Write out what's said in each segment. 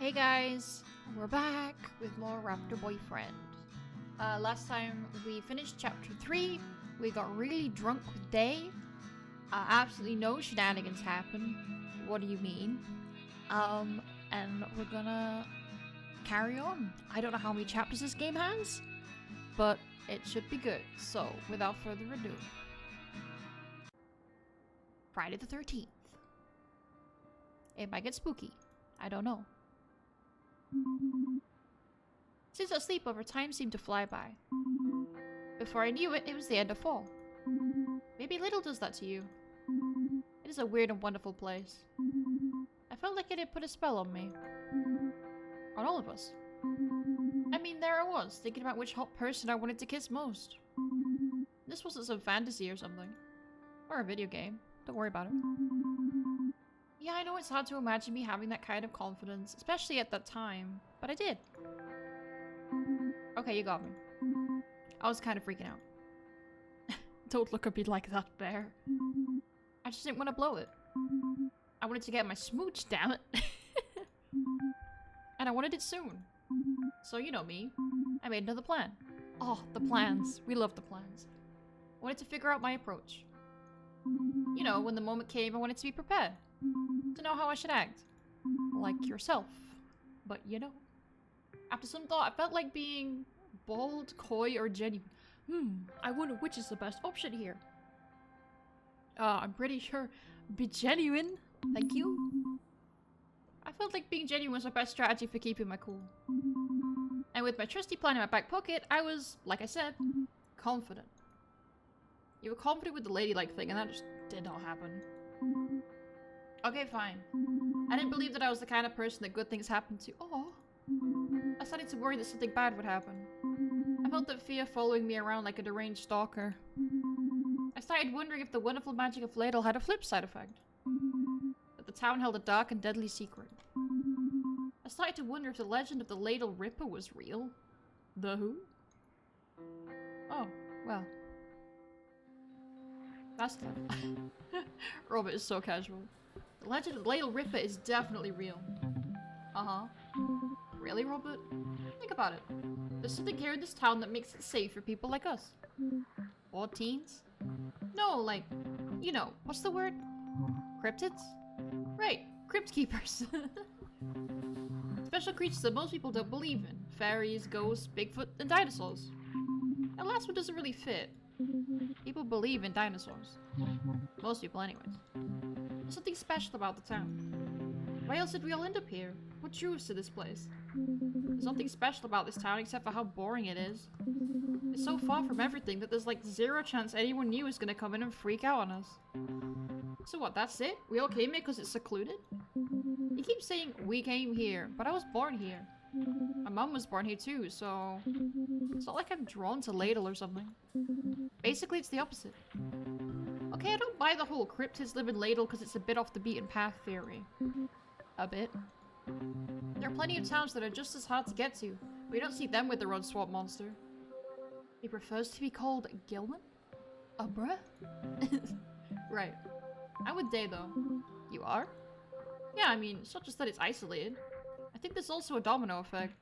Hey guys, we're back with more Raptor Boyfriend. Last time we finished chapter 3, we got really drunk with Day. Absolutely no shenanigans happened. What do you mean? And we're gonna carry on. I don't know how many chapters this game has, but it should be good. So, without further ado. Friday the 13th. It might get spooky. I don't know. Since our sleepover, time seemed to fly by. Before I knew it, it was the end of fall. Maybe Little does that to you. It is a weird and wonderful place. I felt like it had put a spell on me. On all of us. I mean, there I was, thinking about which hot person I wanted to kiss most. This wasn't some fantasy or something. Or a video game. Don't worry about it. Yeah, I know it's hard to imagine me having that kind of confidence, especially at that time, but I did. Okay, you got me. I was kind of freaking out. Don't look at me like that, Bear. I just didn't want to blow it. I wanted to get my smooch, damn it. And I wanted it soon. So you know me. I made another plan. Oh, the plans. We love the plans. I wanted to figure out my approach. You know, when the moment came, I wanted to be prepared. To know how I should act. Like yourself. But you know. After some thought, I felt like being bold, coy, or genuine. I wonder which is the best option here. I'm pretty sure be genuine. Thank you. I felt like being genuine was my best strategy for keeping my cool. And with my trusty plan in my back pocket, I was, like I said, confident. You were confident with the ladylike thing, and that just did not happen. Okay, fine. I didn't believe that I was the kind of person that good things happened to. Oh. I started to worry that something bad would happen. I felt that fear following me around like a deranged stalker. I started wondering if the wonderful magic of Ladle had a flip side effect. That the town held a dark and deadly secret. I started to wonder if the legend of the Ladle Ripper was real. The who? Oh, well. That's clever. Robert is so casual. The legend of the Ladle Ripper is definitely real. Uh-huh. Really, Robert? Think about it. There's something here in this town that makes it safe for people like us. Or teens? No, like, you know, what's the word? Cryptids? Right, crypt keepers. Special creatures that most people don't believe in. Fairies, ghosts, Bigfoot, and dinosaurs. That last one doesn't really fit. People believe in dinosaurs. Most people anyways. There's something special about the town. Why else did we all end up here? What drew us to this place? There's nothing special about this town except for how boring it is. It's so far from everything that there's like zero chance anyone new is gonna come in and freak out on us. So what, that's it? We all came here because it's secluded? You keep saying we came here, but I was born here. My mum was born here too, so it's not like I'm drawn to Ladle or something. Basically, it's the opposite. Okay, I don't buy the whole cryptids live in Ladle because it's a bit off the beaten path theory. A bit. There are plenty of towns that are just as hard to get to, but you don't see them with their own swamp monster. He prefers to be called Gilman? Bruh? Right. I'm with Day though. You are? Yeah, I mean, it's not just that it's isolated. I think there's also a domino effect.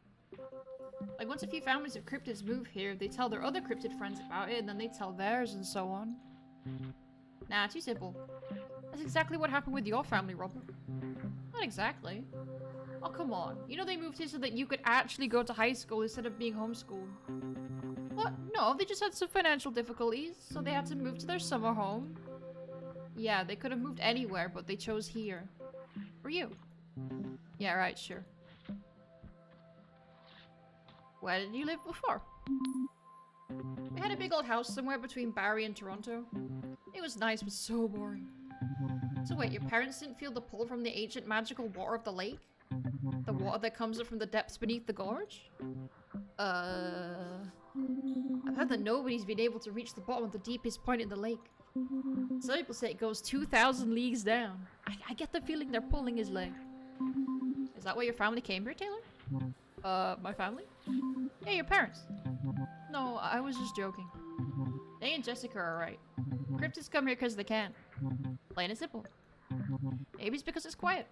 Like, once a few families of cryptids move here, they tell their other cryptid friends about it, and then they tell theirs, and so on. Nah, too simple. That's exactly what happened with your family, Robert. Not exactly. Oh, come on. You know they moved here so that you could actually go to high school instead of being homeschooled. What? No, they just had some financial difficulties, so they had to move to their summer home. Yeah, they could have moved anywhere, but they chose here. For you. Yeah, right, sure. Where did you live before? We had a big old house somewhere between Barrie and Toronto. It was nice, but so boring. So wait, your parents didn't feel the pull from the ancient magical water of the lake? The water that comes up from the depths beneath the gorge? I've heard that nobody's been able to reach the bottom of the deepest point in the lake. Some people say it goes 2,000 leagues down. I get the feeling they're pulling his leg. Is that why your family came here, Taylor? My family? Yeah, your parents. No, I was just joking. They and Jessica are right. Cryptids come here because they can. Plain and simple. Maybe it's because it's quiet.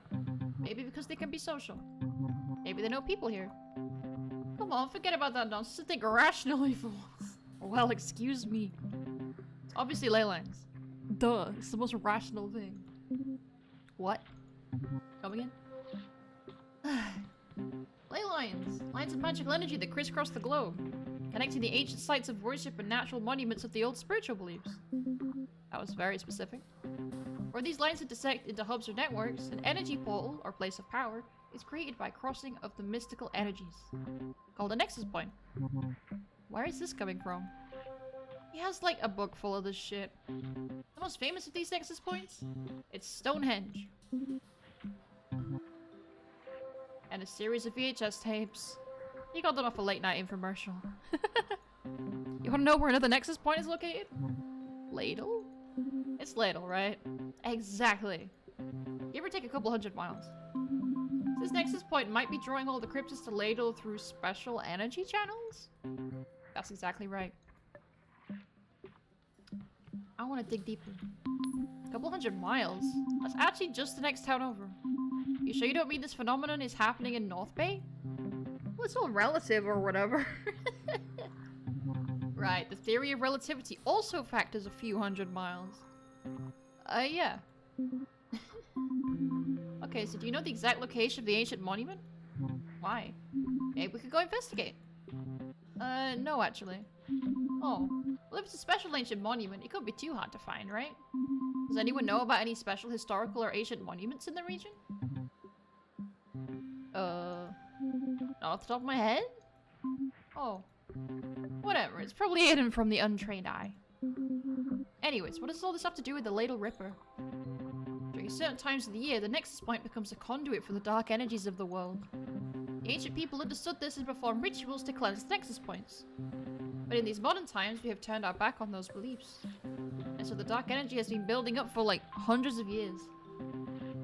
Maybe because they can be social. Maybe they know people here. Come on, forget about that nonsense and think rationally for once. Well, excuse me. It's obviously ley lines. Duh, it's the most rational thing. What? Come again? Ley lines! Lines of magical energy that crisscross the globe, connecting the ancient sites of worship and natural monuments of the old spiritual beliefs. That was very specific. Where these lines intersect into hubs or networks, an energy portal, or place of power, is created by crossing of the mystical energies, called a nexus point. Where is this coming from? He has like a book full of this shit. The most famous of these nexus points? It's Stonehenge. And a series of VHS tapes. He got them off a late night infomercial. You wanna know where another nexus point is located? Ladle? It's Ladle, right? Exactly. Give or take a couple 100 miles. So this nexus point might be drawing all the cryptids to Ladle through special energy channels? That's exactly right. I want to dig deeper. A couple 100 miles? That's actually just the next town over. You sure you don't mean this phenomenon is happening in North Bay? Well, it's all relative or whatever. Right, the theory of relativity also factors a few 100 miles. Yeah. Okay, so do you know the exact location of the ancient monument? Why? Maybe we could go investigate. No, actually. Oh, well, if it's a special ancient monument, it couldn't be too hard to find, right? Does anyone know about any special historical or ancient monuments in the region? Not off the top of my head? Oh. Whatever, it's probably hidden from the untrained eye. Anyways, what does all this have to do with the Ladle Ripper? During certain times of the year, the Nexus Point becomes a conduit for the dark energies of the world. The ancient people understood this and performed rituals to cleanse the Nexus Points. But in these modern times, we have turned our back on those beliefs. And so the dark energy has been building up for like hundreds of years.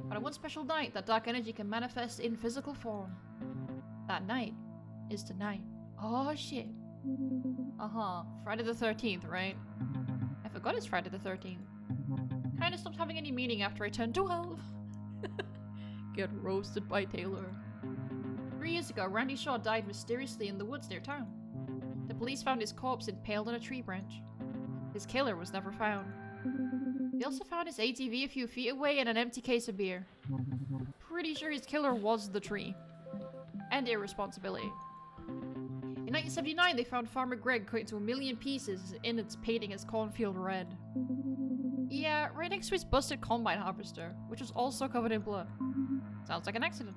But on one special night, that dark energy can manifest in physical form. That night is tonight. Oh shit. Friday the 13th, right? I forgot it's Friday the 13th. Kinda stopped having any meaning after I turned 12. Get roasted by Taylor. 3 years ago, Randy Shaw died mysteriously in the woods near town. The police found his corpse impaled on a tree branch. His killer was never found. They also found his ATV a few feet away and an empty case of beer. Pretty sure his killer was the tree. And irresponsibility. In 1979, they found Farmer Greg cut into 1 million pieces, his innards painting his cornfield red. Yeah, right next to his busted combine harvester, which was also covered in blood. Sounds like an accident.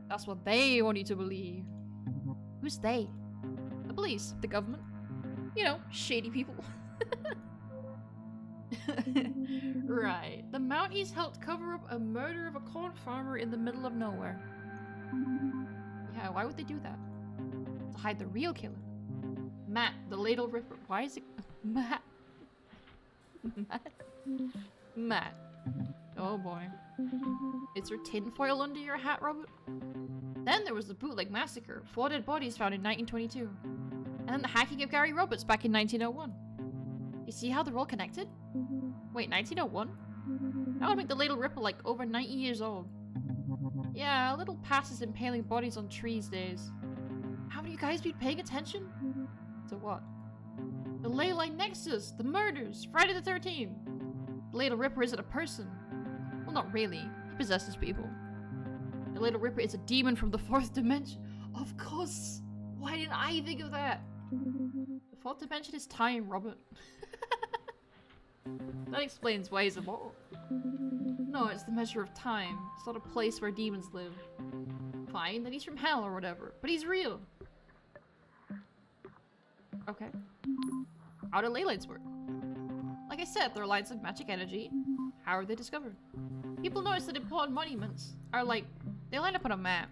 That's what they want you to believe. Who's they? The police, the government. You know, shady people. Right. The Mounties helped cover up a murder of a corn farmer in the middle of nowhere. Yeah, why would they do that? To hide the real killer. Matt, the Ladle Ripper. Why is it... Matt. Matt. Oh boy. Is there tinfoil under your hat, Robert? Then there was the bootleg massacre. 4 dead bodies found in 1922. And then the hacking of Gary Roberts back in 1901. You see how they're all connected? Wait, 1901? That would make the Ladle Ripper like over 90 years old. Yeah, little passes impaling bodies on trees days. Haven't you guys been paying attention? To what? The ley line nexus, the murders, Friday the 13th. The Ladle Ripper isn't a person. Well, not really. He possesses people. The Ladle Ripper is a demon from the 4th dimension. Of course! Why didn't I think of that? The 4th dimension is time, Robert. That explains why he's immortal. No, it's the measure of time. It's not a place where demons live. Fine, then he's from hell or whatever. But he's real. Okay. How do ley lines work? Like I said, they're lines of magic energy. How are they discovered? People notice that important monuments are like, they line up on a map.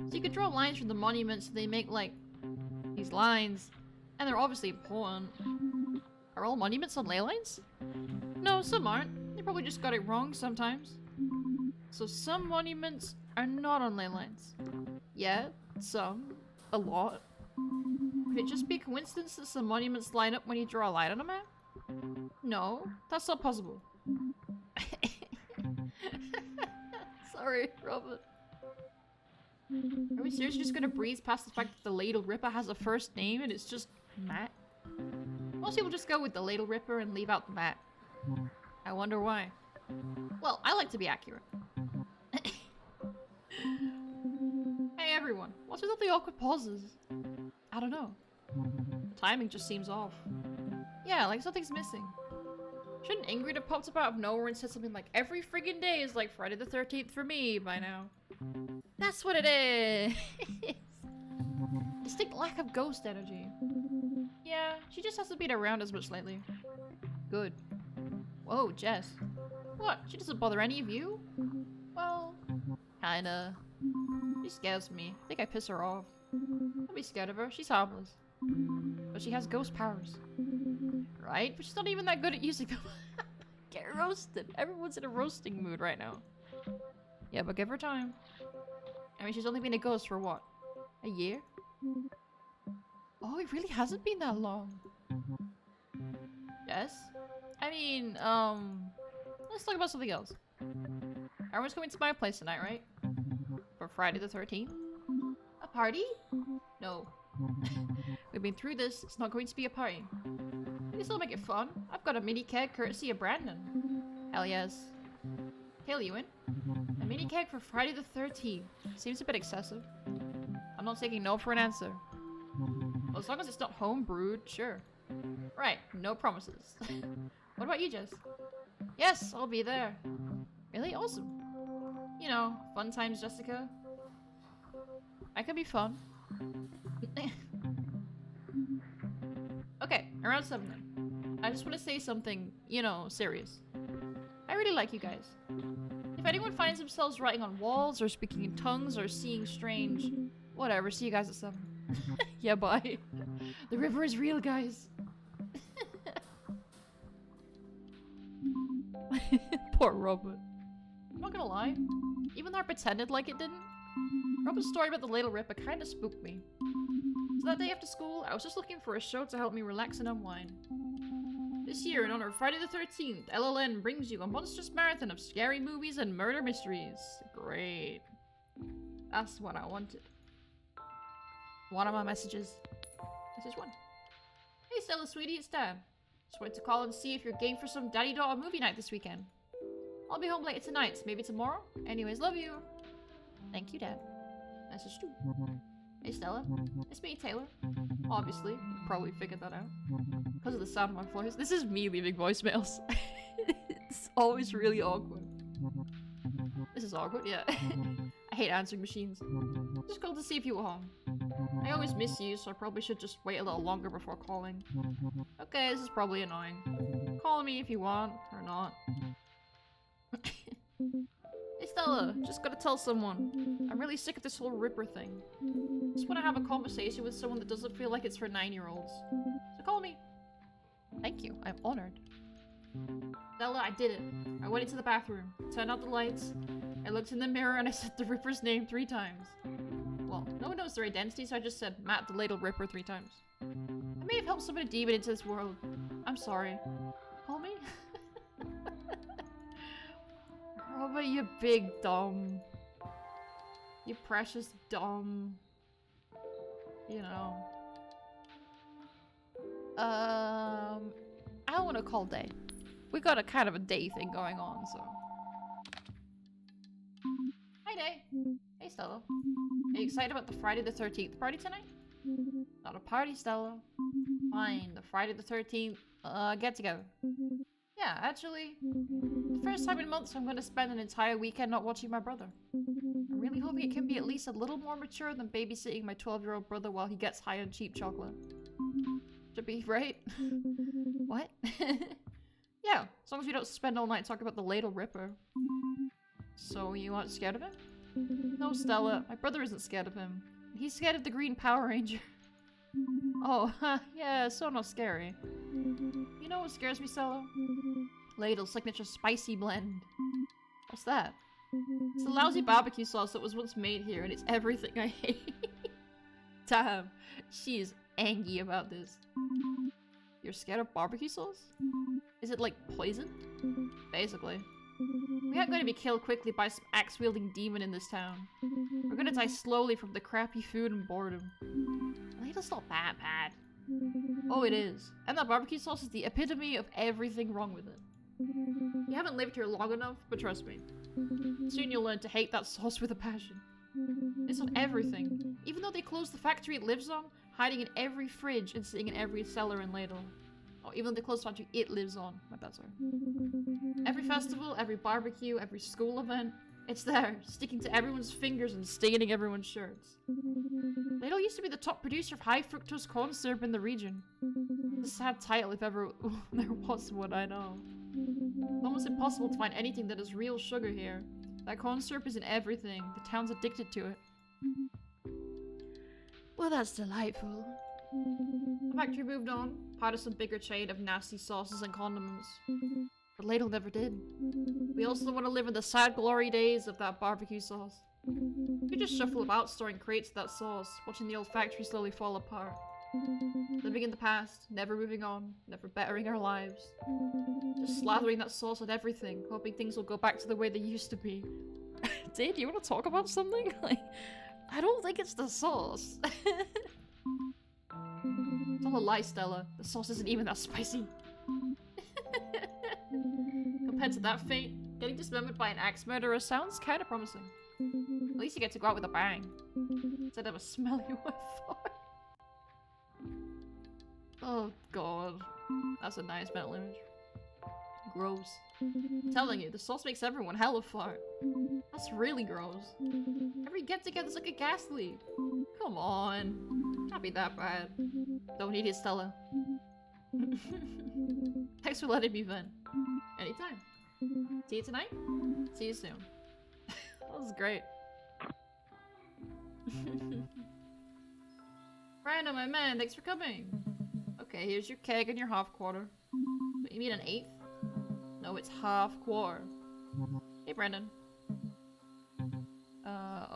So you could draw lines from the monuments and they make like, these lines. And they're obviously important. Are all monuments on ley lines? No, some aren't. They probably just got it wrong sometimes. So some monuments are not on ley lines. Yeah, some. A lot. Could it just be a coincidence that some monuments line up when you draw a line on a map? No, that's not possible. Sorry, Robert. Are we seriously just gonna breeze past the fact that the Ladle Ripper has a first name and it's just Matt? Most people just go with the Ladle Ripper and leave out the Matt. I wonder why. Well, I like to be accurate. Hey everyone, what's with all the awkward pauses? I don't know. The timing just seems off. Yeah, like something's missing. Shouldn't Ingrid have popped up out of nowhere and said something like, every friggin' day is like Friday the 13th for me by now? That's what it is! Distinct lack of ghost energy. Yeah, she just hasn't been around as much lately. Good. Whoa, Jess. What? She doesn't bother any of you? Well, kinda. She scares me. I think I piss her off. Don't be scared of her. She's harmless. But she has ghost powers. Right? But she's not even that good at using them. Get roasted. Everyone's in a roasting mood right now. Yeah, but give her time. I mean, she's only been a ghost for what? A year? Oh, it really hasn't been that long. Yes? I mean, let's talk about something else. Everyone's coming to my place tonight, right? For Friday the 13th? A party? No. We've been through this, it's not going to be a party. We can still make it fun. I've got a mini keg courtesy of Brandon. Hell yes. Hail you in? A mini keg for Friday the 13th. Seems a bit excessive. I'm not taking no for an answer. Well, as long as it's not home brewed, sure. Right, no promises. What about you, Jess? Yes, I'll be there. Really? Awesome. You know, fun times, Jessica. I could be fun. Okay, around 7 then. I just want to say something, you know, serious. I really like you guys. If anyone finds themselves writing on walls or speaking in tongues or seeing strange... Whatever, see you guys at 7. Yeah, bye. The river is real, guys. Poor Robert. I'm not gonna lie. Even though I pretended like it didn't, Robert's story about the Ladle Ripper kinda spooked me. So that day after school, I was just looking for a show to help me relax and unwind. This year, in honor of Friday the 13th, LLN brings you a monstrous marathon of scary movies and murder mysteries. Great. That's what I wanted. One of my messages. Message 1. Hey Stella, sweetie, it's Dad. Just wanted to call and see if you're game for some daddy-daughter movie night this weekend. I'll be home later tonight, so maybe tomorrow? Anyways, love you. Thank you, Dad. Message 2. Hey Stella, it's me, Taylor. Obviously, you probably figured that out. Because of the sound of my voice. This is me leaving voicemails. It's always really awkward. This is awkward, yeah. I hate answering machines. Just called to see if you were home. I always miss you, so I probably should just wait a little longer before calling. Okay, this is probably annoying. Call me if you want, or not. Hey Stella, just gotta tell someone. I'm really sick of this whole Ripper thing. Just wanna have a conversation with someone that doesn't feel like it's for 9-year-olds. So call me. Thank you, I'm honored. Stella, I did it. I went into the bathroom, turned out the lights, I looked in the mirror and I said the Ripper's name 3 times. Well, no one knows their identity, so I just said Matt the Ladle Ripper 3 times. I may have helped summon a demon into this world. I'm sorry. Call me? Robert, you big dumb. You precious dumb. You know. I don't want to call Day. We got a kind of a day thing going on, so. Hi, Day. Hey, Stella. Are you excited about the Friday the 13th party tonight? Not a party, Stella. Fine, the Friday the 13th, get together. Yeah, actually, the first time in months I'm going to spend an entire weekend not watching my brother. I'm really hoping it can be at least a little more mature than babysitting my 12-year-old brother while he gets high on cheap chocolate. Should be, right? What? Yeah, as long as we don't spend all night talking about the Ladle Ripper. So you aren't scared of him? No, Stella, my brother isn't scared of him. He's scared of the Green Power Ranger. Oh, yeah, so not scary. You know what scares me, Stella? Ladle's signature spicy blend. What's that? It's the lousy barbecue sauce that was once made here, and it's everything I hate. Damn, she is angry about this. You're scared of barbecue sauce? Is it like poison? Basically. We aren't going to be killed quickly by some axe-wielding demon in this town. We're going to die slowly from the crappy food and boredom. Ladle's not that bad. Oh, it is. And that barbecue sauce is the epitome of everything wrong with it. You haven't lived here long enough, but trust me. Soon you'll learn to hate that sauce with a passion. It's on everything. Even though they closed the factory it lives on, hiding in every fridge and sitting in every cellar and ladle. Oh, even though they closed the factory it lives on. My bad, sorry. Every festival, every barbecue, every school event, it's there, sticking to everyone's fingers and staining everyone's shirts. Ladle used to be the top producer of high fructose corn syrup in the region. It's a sad title if ever there was one, I know. It's almost impossible to find anything that has real sugar here. That corn syrup is in everything. The town's addicted to it. Well, that's delightful. The factory moved on, part of some bigger chain of nasty sauces and condiments. But Ladle never did. We also want to live in the sad glory days of that barbecue sauce. We just shuffle about storing crates of that sauce, watching the old factory slowly fall apart. Living in the past, never moving on, never bettering our lives. Just slathering that sauce on everything, hoping things will go back to the way they used to be. Dave, do you want to talk about something? Like, I don't think it's the sauce. It's all a lie, Stella. The sauce isn't even that spicy. Compared to that fate, getting dismembered by an axe murderer sounds kind of promising. At least you get to go out with a bang. Instead of a smelly wet fart. Oh god. That's a nice mental image. Gross. I'm telling you, the sauce makes everyone hella fart. That's really gross. Every get-together's like a gas leak. Come on. Can't be that bad. Don't need it, Stella. Thanks for letting me vent. Anytime. See you tonight? See you soon. That was great. Brandon, my man, thanks for coming. Okay, here's your keg and your half quarter. But you mean an eighth? No, it's half quarter. Hey, Brandon.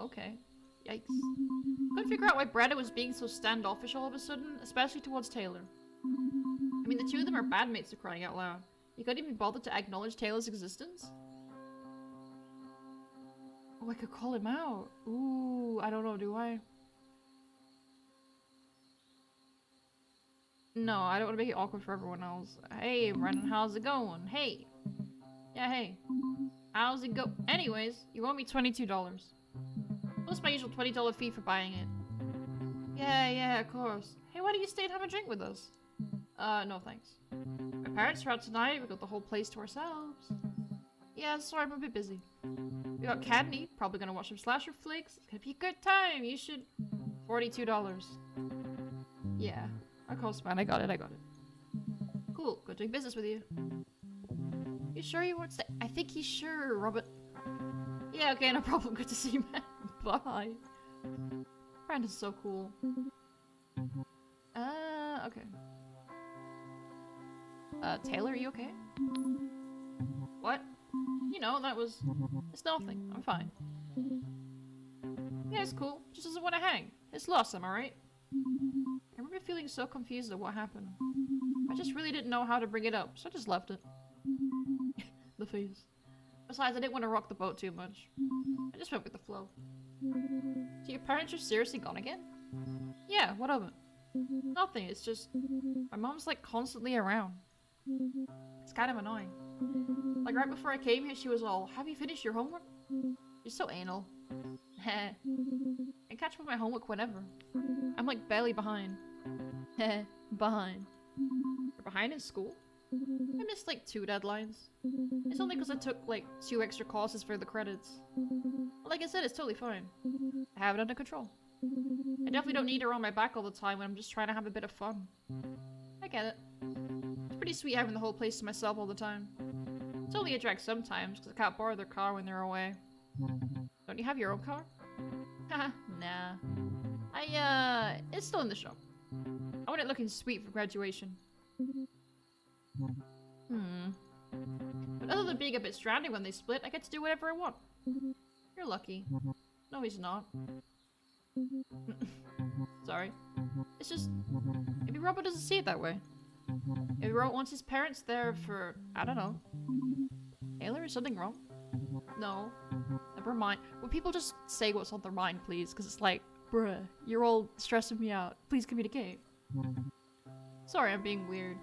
Okay. Yikes. Couldn't figure out why Brandon was being so standoffish all of a sudden, especially towards Taylor. I mean, the two of them are bandmates, for crying out loud. You couldn't even bother to acknowledge Taylor's existence? Oh, I could call him out. Ooh, I don't know, do I? No, I don't want to make it awkward for everyone else. Hey, Brandon, how's it going? Hey. Yeah, hey. How's it go? Anyways, you owe me $22. Plus my usual $20 fee for buying it. Yeah, of course. Hey, why don't you stay and have a drink with us? No thanks. My parents are out tonight, we got the whole place to ourselves. Yeah, sorry, I'm a bit busy. We got candy, probably gonna watch some slasher flicks. It's gonna be a good time, you should... $42. Yeah. Of course, man, I got it. Cool, good doing business with you. You sure you won't stay? I think he's sure, Robert. Yeah, okay, no problem. Good to see you, man. Bye. Brandon's so cool. Okay. Taylor, are you okay? What? You know, that was... It's nothing. I'm fine. Yeah, it's cool. Just doesn't want to hang. It's lost, am I right? I remember feeling so confused at what happened. I just really didn't know how to bring it up, so I just left it. The face. Besides, I didn't want to rock the boat too much. I just went with the flow. So your parents are seriously gone again? Yeah, what of it? Nothing, it's just... My mom's like constantly around. It's kind of annoying. Like right before I came here, she was all, have you finished your homework? You're so anal. Heh. I catch up with my homework whenever. I'm like barely behind. Heh. Behind. You're behind in school? I missed like 2 deadlines. It's only because I took like 2 extra courses for the credits. But like I said, it's totally fine. I have it under control. I definitely don't need her on my back all the time when I'm just trying to have a bit of fun. I get it. It's pretty sweet having the whole place to myself all the time. It's only a drag sometimes because I can't borrow their car when they're away. Don't you have your own car? Haha, nah. It's still in the shop. I want it looking sweet for graduation. But other than being a bit stranded when they split, I get to do whatever I want. You're lucky. No, he's not. Sorry. It's just... Maybe Robert doesn't see it that way. Maybe Robert wants his parents there for... I don't know. Taylor, is something wrong? No. Never mind. Will people just say what's on their mind, please? Because it's like, bruh, you're all stressing me out. Please communicate. Sorry, I'm being weird.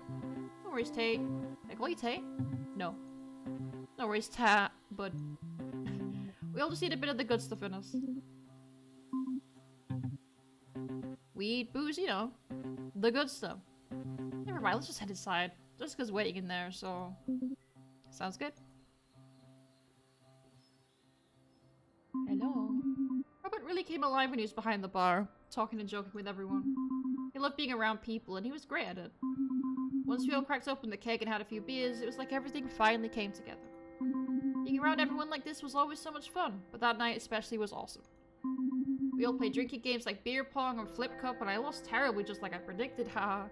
No worries, Tate. Can I call you Tate? No. No worries, Tat, but we all just need a bit of the good stuff in us. Weed, booze, you know. The good stuff. Never mind, let's just head inside. Jessica's waiting in there, so... Sounds good. Hello. Robert really came alive when he was behind the bar, talking and joking with everyone. He loved being around people, and he was great at it. Once we all cracked open the keg and had a few beers, it was like everything finally came together. Being around everyone like this was always so much fun, but that night especially was awesome. We all played drinking games like beer pong or flip cup, and I lost terribly just like I predicted, haha.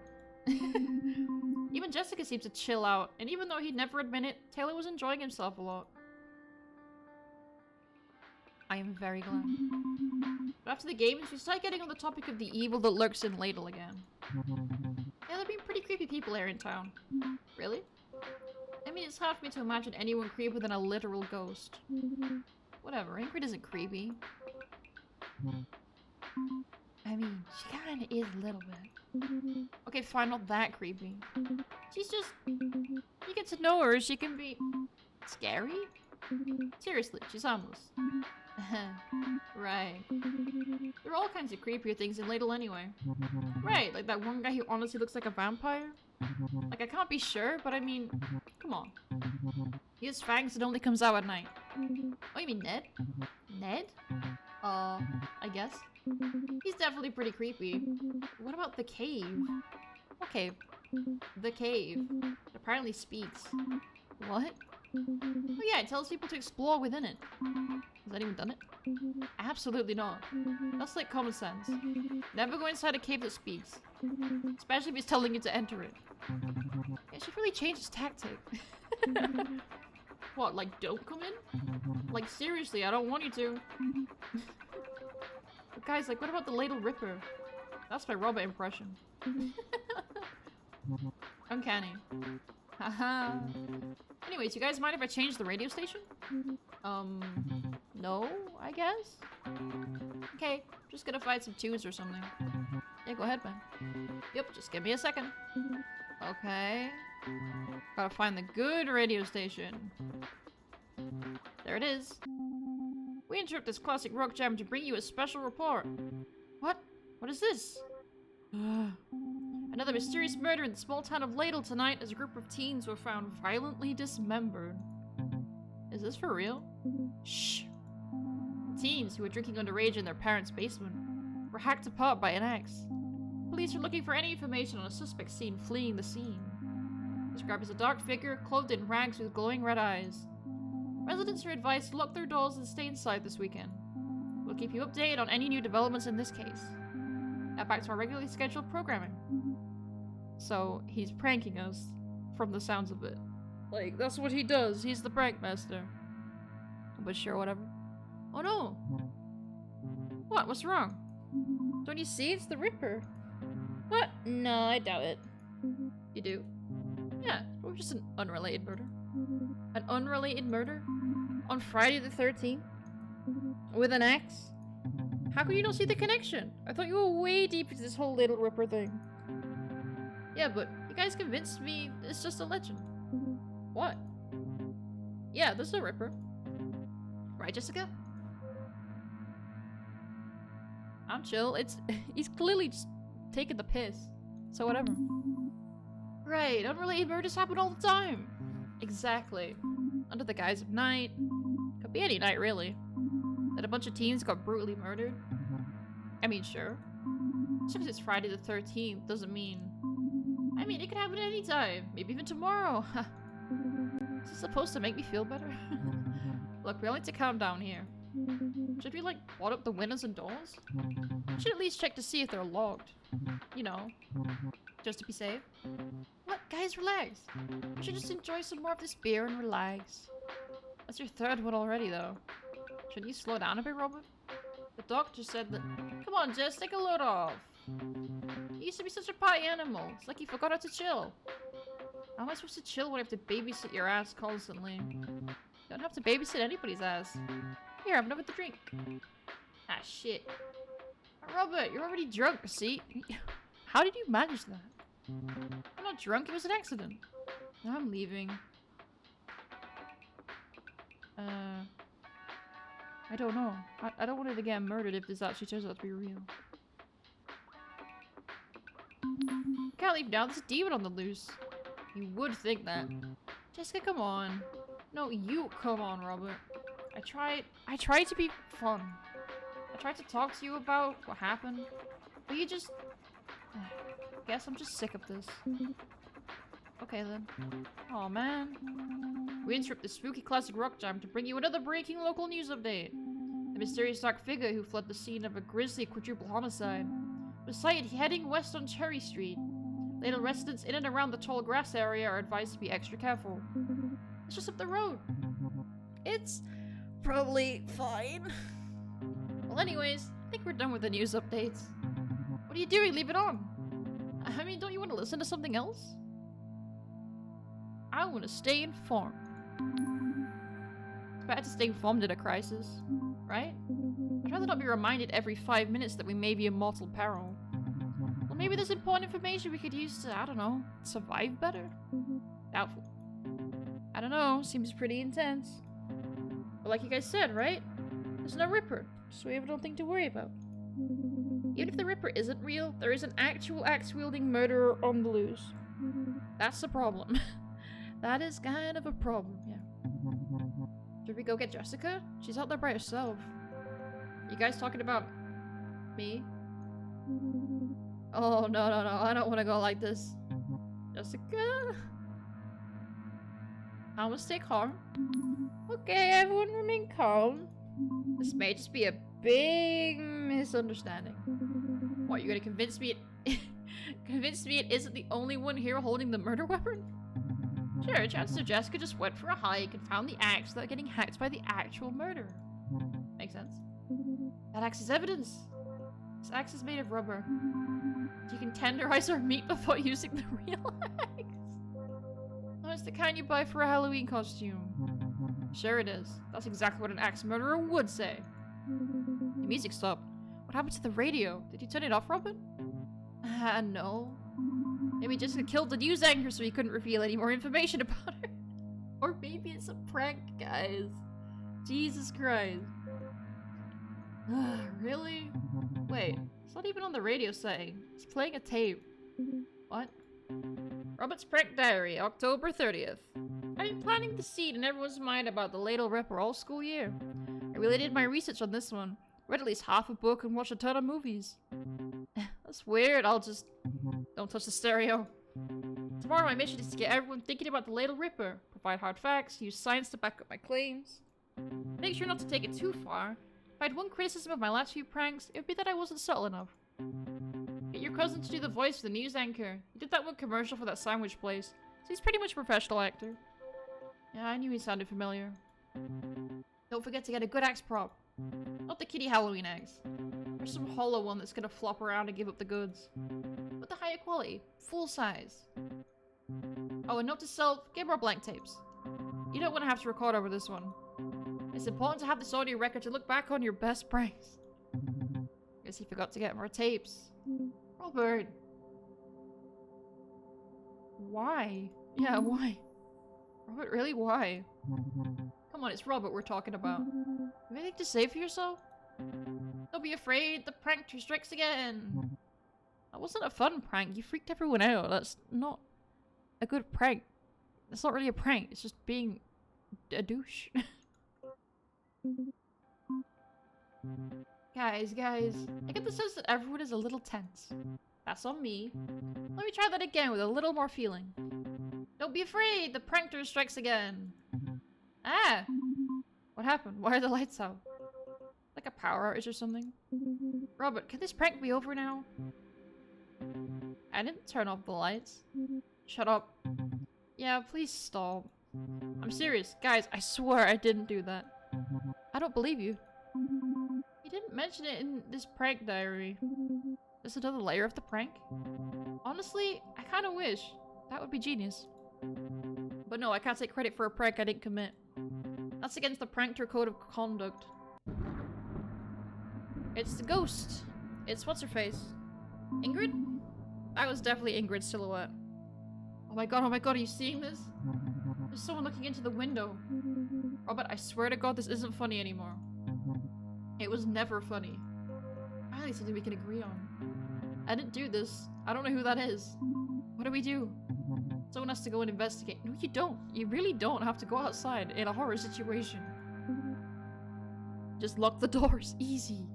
Even Jessica seemed to chill out, and even though he'd never admit it, Taylor was enjoying himself a lot. I am very glad. But after the games, we started getting on the topic of the evil that lurks in Ladle again. Yeah, there've been pretty creepy people here in town. Really? I mean, it's hard for me to imagine anyone creepier than a literal ghost. Whatever, Ingrid isn't creepy. I mean, she kinda is a little bit. Okay, fine, not that creepy. She's just... You get to know her, she can be... scary? Seriously, she's harmless. Right. There are all kinds of creepier things in Ladle anyway. Right, like that one guy who honestly looks like a vampire. Like, I can't be sure, but I mean, come on. He has fangs that only comes out at night. Oh, you mean Ned? Ned? I guess. He's definitely pretty creepy. What about the cave? What cave? The cave. It apparently speaks. What? Oh yeah, it tells people to explore within it. Has anyone done it? Absolutely not. That's like common sense. Never go inside a cave that speaks. Especially if it's telling you to enter it. It should really change its tactic. What, like don't come in? Like seriously, I don't want you to. But guys, like what about the Ladle Ripper? That's my Robert impression. Uncanny. Haha. Anyways, you guys mind if I change the radio station? No, I guess? Okay, just gonna find some tunes or something. Yeah, go ahead, man. Yep, just give me a second. Okay. Gotta find the good radio station. There it is. We interrupt this classic rock jam to bring you a special report. What? What is this? Another mysterious murder in the small town of Ladle tonight as a group of teens were found violently dismembered. Is this for real? Shh. Teens who were drinking underage in their parents' basement were hacked apart by an axe. Police are looking for any information on a suspect seen fleeing the scene. Described as a dark figure clothed in rags with glowing red eyes. Residents are advised to lock their doors and stay inside this weekend. We'll keep you updated on any new developments in this case. Now back to our regularly scheduled programming. So, he's pranking us, from the sounds of it. Like, that's what he does, he's the prank master. But sure, whatever. Oh no! What? What's wrong? Don't you see? It's the Ripper. What? No, I doubt it. You do? Yeah, it was just an unrelated murder. An unrelated murder? On Friday the 13th? With an axe? How could you not see the connection? I thought you were way deep into this whole Little Ripper thing. Yeah, but you guys convinced me it's just a legend. What? Yeah, there's no Ripper. Right, Jessica? I'm chill. He's clearly just taking the piss. So whatever. Right, unrelated murders happen all the time. Exactly. Under the guise of night. Could be any night, really. That a bunch of teens got brutally murdered. I mean, sure. Just because it's Friday the 13th doesn't mean... I mean, it could happen any time. Maybe even tomorrow. Is this supposed to make me feel better? Look, we all need to calm down here. Should we, like, wad up the windows and doors? We should at least check to see if they're locked. You know, just to be safe. What? Guys, relax. We should just enjoy some more of this beer and relax. That's your third one already, though. Shouldn't you slow down a bit, Robert? The doctor said that... Come on, Jess, take a load off. You used to be such a party animal. It's like you forgot how to chill. How am I supposed to chill when I have to babysit your ass constantly? Don't have to babysit anybody's ass. Here, have another drink. Ah, shit. Robert, you're already drunk, see? How did you manage that? I'm not drunk, it was an accident. Now I'm leaving. I don't know. I don't want her to get murdered if this actually turns out to be real. Can't leave now, there's a demon on the loose. You would think that. Jessica, come on. No, you come on, Robert. I tried to be fun. I tried to talk to you about what happened, but you just... Guess I'm just sick of this. Okay then. Aw, man. We interrupt the spooky classic rock jam to bring you another breaking local news update. The mysterious dark figure who fled the scene of a grisly quadruple homicide was sighted heading west on Cherry Street. Later residents in and around the tall grass area are advised to be extra careful. It's just up the road. It's probably fine. Well, anyways, I think we're done with the news updates. What are you doing? Leave it on. I mean, don't you want to listen to something else? I want to stay informed. It's better to stay informed in a crisis, right? I'd rather not be reminded every 5 minutes that we may be in mortal peril. Well, maybe there's important information we could use to, I don't know, survive better? Doubtful. I don't know, seems pretty intense. But like you guys said, right? There's no Ripper, so we have nothing to worry about. Even if the Ripper isn't real, there is an actual axe-wielding murderer on the loose. That's the problem. That is kind of a problem, yeah. Should we go get Jessica? She's out there by herself. You guys talking about me? Oh, no, I don't want to go like this. Jessica? I will stay calm. Okay, everyone remain calm. This may just be a big misunderstanding. What, you're gonna convince me it isn't the only one here holding the murder weapon? Sure, chances are Jessica just went for a hike and found the axe without getting hacked by the actual murderer. Makes sense. That axe is evidence. This axe is made of rubber. You can tenderize our meat before using the real axe. Oh, it's the kind you buy for a Halloween costume. Sure it is. That's exactly what an axe murderer would say. The music stopped. What happened to the radio? Did you turn it off, Robin? No. Maybe Jessica killed the news anchor so he couldn't reveal any more information about her. Or maybe it's a prank, guys. Jesus Christ. Really? Wait, it's not even on the radio setting. It's playing a tape. What? Robert's Prank Diary, October 30th. I've been planting the seed in everyone's mind about the Ladle Ripper all school year. I really did my research on this one. Read at least half a book and watched a ton of movies. That's weird, I'll just... Don't touch the stereo. Tomorrow my mission is to get everyone thinking about the Ladle Ripper, provide hard facts, use science to back up my claims. Make sure not to take it too far. If I had one criticism of my last few pranks, it would be that I wasn't subtle enough. Get your cousin to do the voice for the news anchor. He did that one commercial for that sandwich place, so he's pretty much a professional actor. Yeah, I knew he sounded familiar. Don't forget to get a good axe prop. Not the kiddie Halloween axe. Or some hollow one that's gonna flop around and give up the goods. But the higher quality, full size. Oh, and note to self, get more blank tapes. You don't want to have to record over this one. It's important to have this audio record to look back on your best pranks. Guess he forgot to get more tapes. Robert. Why? Yeah, why? Robert, really, why? Come on, it's Robert we're talking about. You have anything to say for yourself? Don't be afraid, the prankster strikes again. That wasn't a fun prank, you freaked everyone out. That's not a good prank. It's not really a prank, it's just being a douche. Guys, I get the sense that everyone is a little tense. That's on me. Let me try that again with a little more feeling. Don't be afraid, the prankster strikes again. Ah! What happened? Why are the lights out? Like a power outage or something? Robert, can this prank be over now? I didn't turn off the lights. Shut up. Yeah, please stop. I'm serious. Guys, I swear I didn't do that. I don't believe you. You didn't mention it in this prank diary. There's another layer of the prank? Honestly, I kind of wish. That would be genius. But no, I can't take credit for a prank I didn't commit. That's against the prankster code of conduct. It's the ghost. It's what's-her-face. Ingrid? That was definitely Ingrid's silhouette. Oh my god, are you seeing this? There's someone looking into the window. Robert, I swear to god this isn't funny anymore. It was never funny. Finally something we can agree on. I didn't do this. I don't know who that is. What do we do? Someone has to go and investigate. No, you don't. You really don't have to go outside in a horror situation. Just lock the doors. Easy.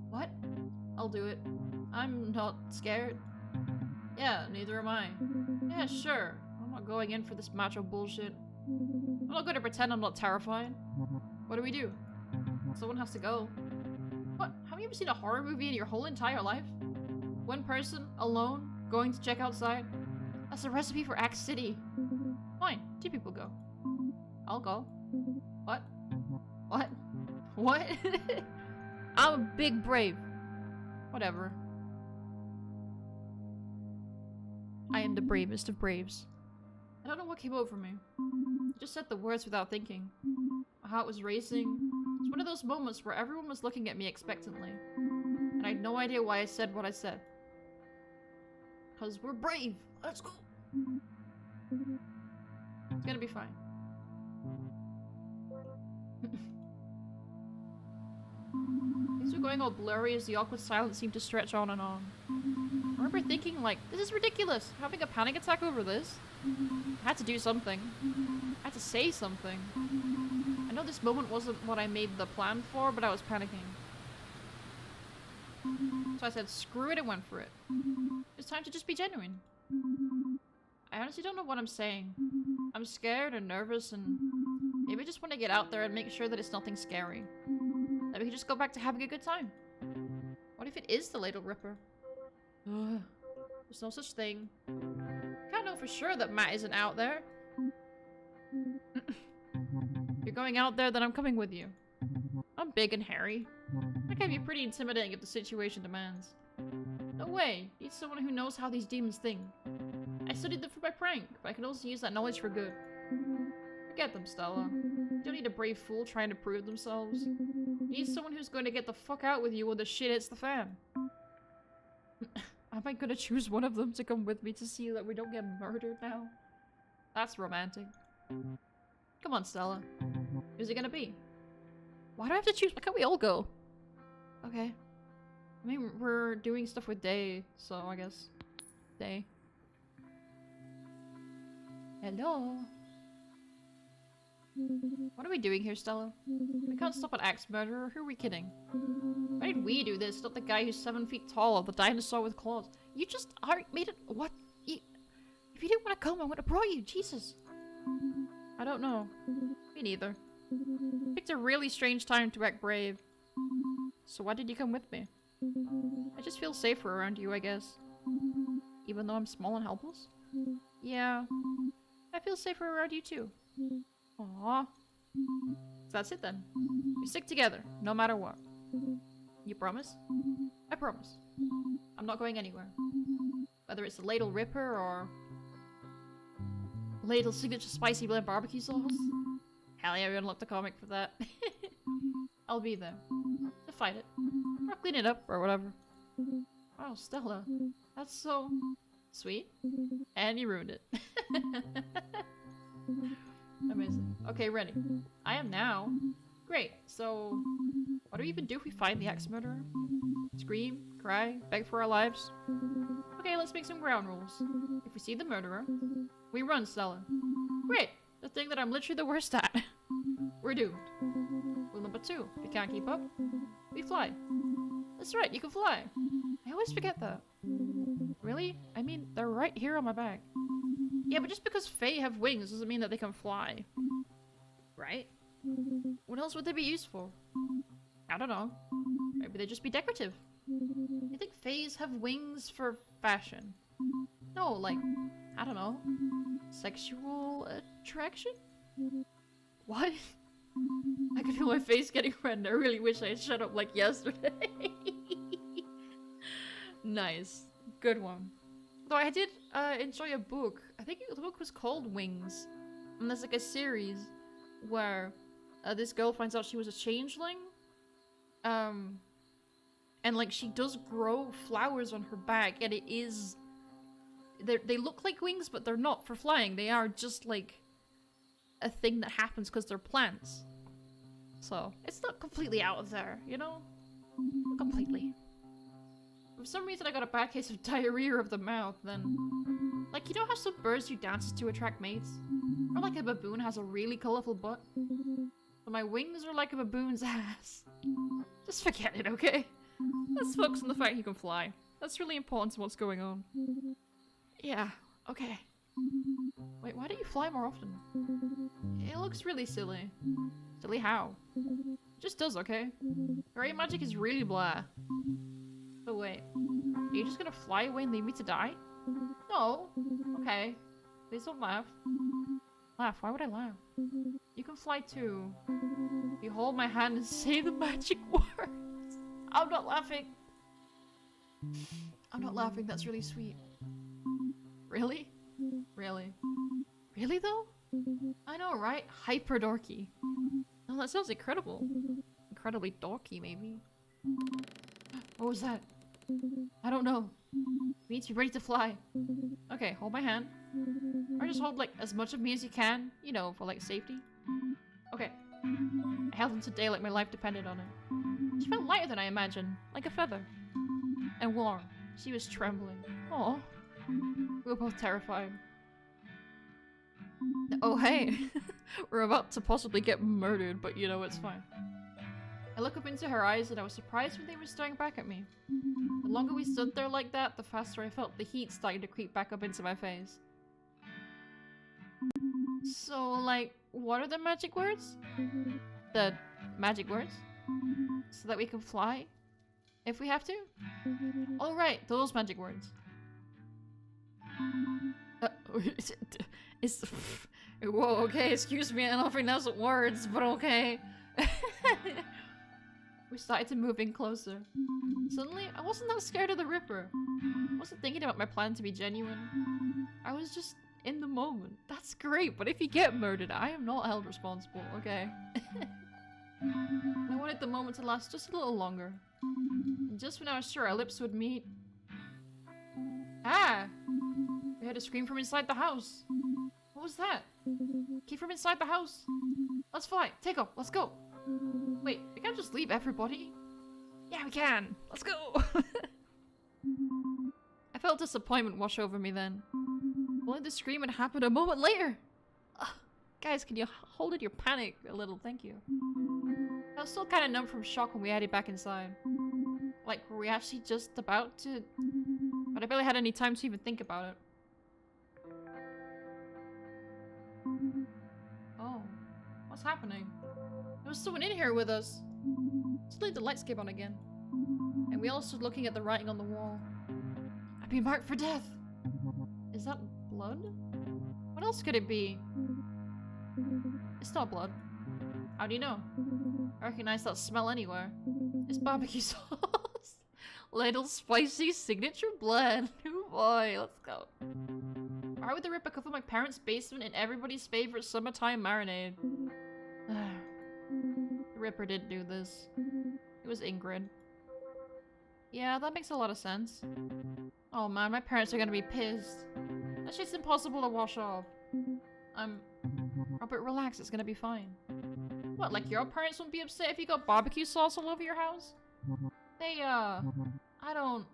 What? I'll do it. I'm not scared. Yeah, neither am I. Yeah, sure. I'm not going in for this macho bullshit. I'm not going to pretend I'm not terrified. What do we do? Someone has to go. What? Have you ever seen a horror movie in your whole entire life? One person, alone, going to check outside? That's a recipe for Axe City. Fine, 2 people go. I'll go. What? What? What? I'm a big brave. Whatever. I am the bravest of braves. I don't know what came over me. I just said the words without thinking. My heart was racing. It's one of those moments where everyone was looking at me expectantly. And I had no idea why I said what I said. Because we're brave. Let's go. It's gonna be fine. Things were going all blurry as the awkward silence seemed to stretch on and on. I remember thinking, like, this is ridiculous. Having a panic attack over this. I had to do something. I had to say something. I know this moment wasn't what I made the plan for, but I was panicking. So I said, screw it, and went for it. It's time to just be genuine. I honestly don't know what I'm saying. I'm scared and nervous and maybe I just want to get out there and make sure that it's nothing scary. That we can just go back to having a good time. What if it is the Ladle Ripper? Ugh. There's no such thing. Can't know for sure that Matt isn't out there. You're going out there, then I'm coming with you. I'm big and hairy. That can be pretty intimidating if the situation demands. No way. Need someone who knows how these demons think. I studied them for my prank, but I can also use that knowledge for good. Forget them, Stella. You don't need a brave fool trying to prove themselves. You need someone who's going to get the fuck out with you when the shit hits the fan. Am I gonna choose one of them to come with me to see that we don't get murdered now? That's romantic. Come on, Stella. Who's it gonna be? Why do I have to choose? Why can't we all go? Okay. I mean, we're doing stuff with Day, so I guess Day. Hello? What are we doing here, Stella? We can't stop an axe murderer. Who are we kidding? Why did we do this? Not the guy who's 7 feet tall, the dinosaur with claws. You just made it. What? If you didn't want to come, I would have brought you. Jesus. I don't know. Me neither. Picked a really strange time to act brave. So why did you come with me? I just feel safer around you, I guess. Even though I'm small and helpless? Yeah. I feel safer around you too. Aww. So that's it then. We stick together, no matter what. You promise? I promise. I'm not going anywhere. Whether it's the Ladle Ripper or Ladle Signature Spicy Blend Barbecue Sauce. Hell yeah, we unlocked the comic for that. I'll be there. To fight it. Or clean it up, or whatever. Oh, Stella. That's so sweet. And you ruined it. Amazing. Okay, ready. I am now. Great. So, what do we even do if we find the axe murderer? Scream? Cry? Beg for our lives? Okay, let's make some ground rules. If we see the murderer, we run, Stella. Great. The thing that I'm literally the worst at. We're doomed. Rule number 2. If we can't keep up, we fly. That's right, you can fly. I always forget that. Really? I mean, they're right here on my back. Yeah, but just because Fae have wings doesn't mean that they can fly. Right? What else would they be used for? I don't know. Maybe they'd just be decorative. You think Faes have wings for fashion? No, like, I don't know. Sexual attraction? What? I can feel my face getting red and I really wish I had shut up like yesterday. Nice. Good one. Though I did enjoy a book. I think the book was called Wings. And there's like a series where this girl finds out she was a changeling. And like she does grow flowers on her back, and it is... They look like wings, but they're not for flying. They are just like a thing that happens because they're plants. So, it's not completely out of there, you know? Not completely. For some reason I got a bad case of diarrhea of the mouth, then... Like, you know how some birds do dances to attract mates? Or like a baboon has a really colourful butt? But my wings are like a baboon's ass. Just forget it, okay? Let's focus on the fact you can fly. That's really important to what's going on. Yeah, okay. Wait, why don't you fly more often? It looks really silly. Silly how? It just does, okay? Fairy magic is really blah. But wait, are you just gonna fly away and leave me to die? No. Okay. Please don't laugh. Laugh, why would I laugh? You can fly too. You hold my hand and say the magic words. I'm not laughing. I'm not laughing, that's really sweet. Really? Really? Really though? I know, right? Hyper dorky. Oh, that sounds incredible. Incredibly dorky, maybe. What was that? I don't know. We need to be ready to fly. Okay, hold my hand. Or just hold like as much of me as you can, you know, for like safety. Okay. I held him today like my life depended on it. She felt lighter than I imagined, like a feather. And warm. She was trembling. Aw. We were both terrified. Oh hey, we're about to possibly get murdered, but you know, it's fine. I looked up into her eyes and I was surprised when they were staring back at me. The longer we stood there like that, the faster I felt the heat starting to creep back up into my face. So, like, what are the magic words? The magic words? So that we can fly? If we have to? Oh right, those magic words. It's... Whoa, okay, excuse me, I don't think those are words, but okay. We started to move in closer. Suddenly, I wasn't that scared of the Ripper. I wasn't thinking about my plan to be genuine. I was just in the moment. That's great, but if you get murdered, I am not held responsible, okay? I wanted the moment to last just a little longer. And just when I was sure our lips would meet... Ah! We heard a scream from inside the house. What was that? Came from inside the house. Let's fly. Take off. Let's go. Wait, we can't just leave everybody. Yeah, we can. Let's go. I felt disappointment wash over me then. Only the scream had happened a moment later. Ugh. Guys, can you hold in your panic a little? Thank you. I was still kind of numb from shock when we headed back inside. Like, were we actually just about to... But I barely had any time to even think about it. Oh, what's happening? There was someone in here with us. Suddenly the lights came on again. And we all stood looking at the writing on the wall. I've been marked for death. Is that blood? What else could it be? It's not blood. How do you know? I recognize that smell anywhere. It's barbecue sauce. Little spicy signature blend. Oh boy, let's go. Why would the Ripper cover my parents' basement in everybody's favorite summertime marinade? The Ripper didn't do this. It was Ingrid. Yeah, that makes a lot of sense. Oh man, my parents are gonna be pissed. That shit's impossible to wash off. Robert, relax, it's gonna be fine. What, like your parents won't be upset if you got barbecue sauce all over your house? They, I'm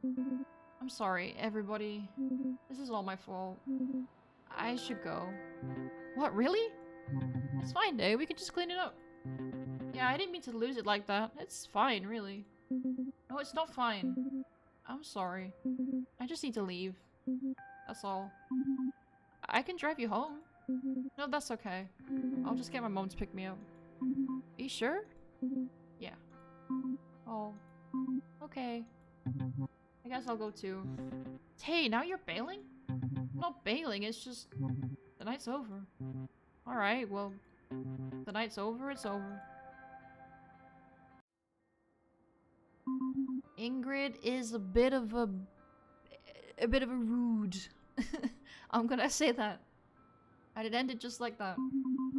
sorry, everybody. This is all my fault. I should go. What, really? It's fine, Dave. We can just clean it up. Yeah, I didn't mean to lose it like that. It's fine, really. No, it's not fine. I'm sorry. I just need to leave. That's all. I can drive you home. No, that's okay. I'll just get my mom to pick me up. Are you sure? Yeah. Oh. Okay. I guess I'll go too. Hey, now you're bailing? I'm not bailing, it's just... The night's over. Alright, well... The night's over, it's over. Ingrid is a bit of a rude. I'm gonna say that. And it ended just like that.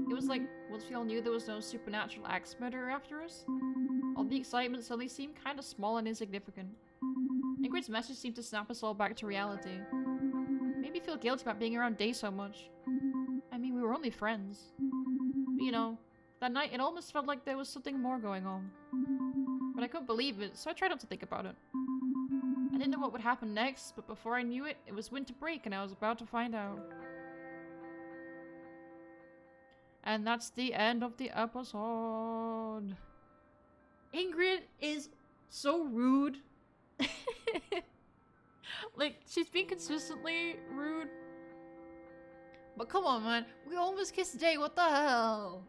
It was like, once we all knew there was no supernatural axe murderer after us, all the excitement suddenly seemed kind of small and insignificant. Ingrid's message seemed to snap us all back to reality. Made me feel guilty about being around Day so much. I mean, we were only friends. But, you know, that night it almost felt like there was something more going on. But I couldn't believe it, so I tried not to think about it. I didn't know what would happen next, but before I knew it, it was winter break and I was about to find out. And that's the end of the episode. Ingrid is so rude. Like, she's been consistently rude. But come on, man. We almost kissed Day. What the hell?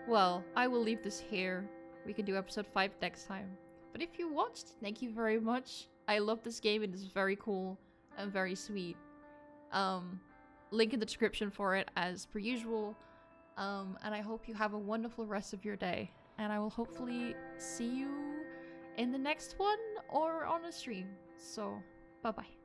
Well, I will leave this here. We can do episode 5 next time. But if you watched, thank you very much. I love this game. It is very cool and very sweet. Link in the description for it as per usual. And I hope you have a wonderful rest of your day. And I will hopefully see you in the next one or on a stream. So, bye-bye.